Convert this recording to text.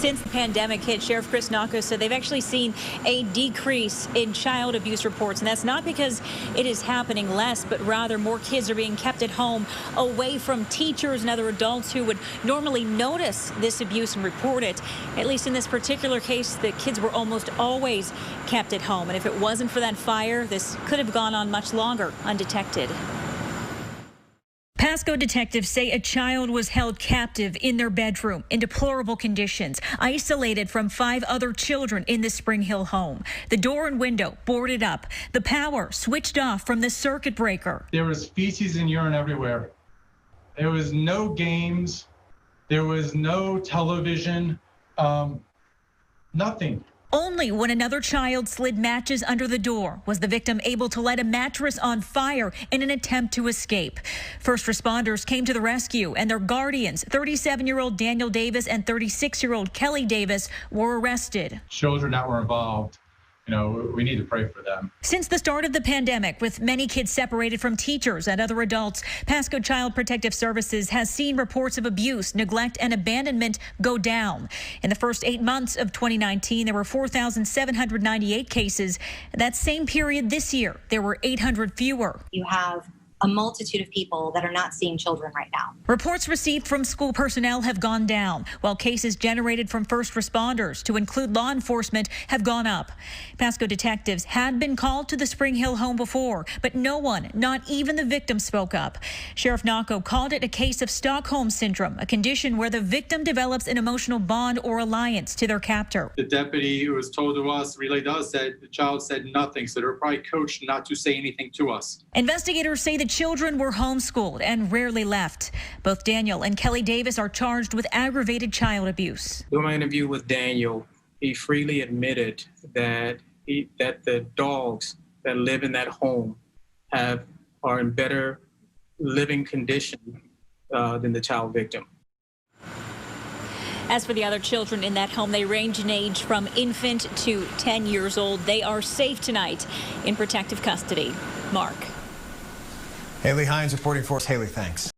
Since the pandemic hit, Sheriff Chris Nocco said they've actually seen a decrease in child abuse reports. And that's not because it is happening less, but rather more kids are being kept at home away from teachers and other adults who would normally notice this abuse and report it. At least in this particular case, the kids were almost always kept at home. And if it wasn't for that fire, this could have gone on much longer undetected. Pasco detectives say a child was held captive in their bedroom in deplorable conditions, isolated from 5 other children in the Spring Hill home. The door and window boarded up, the power switched off from the circuit breaker. There was feces and urine everywhere. There was no games. There was no television, nothing. Only when another child slid matches under the door was the victim able to light a mattress on fire in an attempt to escape. First responders came to the rescue, and their guardians, 37-year-old Daniel Davis and 36-year-old Kelly Davis, were arrested. Children that were involved, we need to pray for them. Since the start of the pandemic, with many kids separated from teachers and other adults, Pasco Child Protective Services has seen reports of abuse, neglect, and abandonment go down. In the first 8 months of 2019, there were 4,798 cases. That same period this year, there were 800 fewer. You have a multitude of people that are not seeing children right now. Reports received from school personnel have gone down, while cases generated from first responders, to include law enforcement, have gone up. Pasco detectives had been called to the Spring Hill home before, but no one, not even the victim, spoke up. Sheriff Nocco called it a case of Stockholm Syndrome, a condition where the victim develops an emotional bond or alliance to their captor. The deputy who was told to us, relayed to us, said the child said nothing, so they were probably coached not to say anything to us. Investigators say the children were homeschooled and rarely left. Both Daniel and Kelly Davis are charged with aggravated child abuse. During my interview with Daniel, he freely admitted that the dogs that live in that home are in better living condition than the child victim. As for the other children in that home, they range in age from infant to 10 years old. They are safe tonight in protective custody. Mark. Haley Hines reporting for us. Haley, thanks.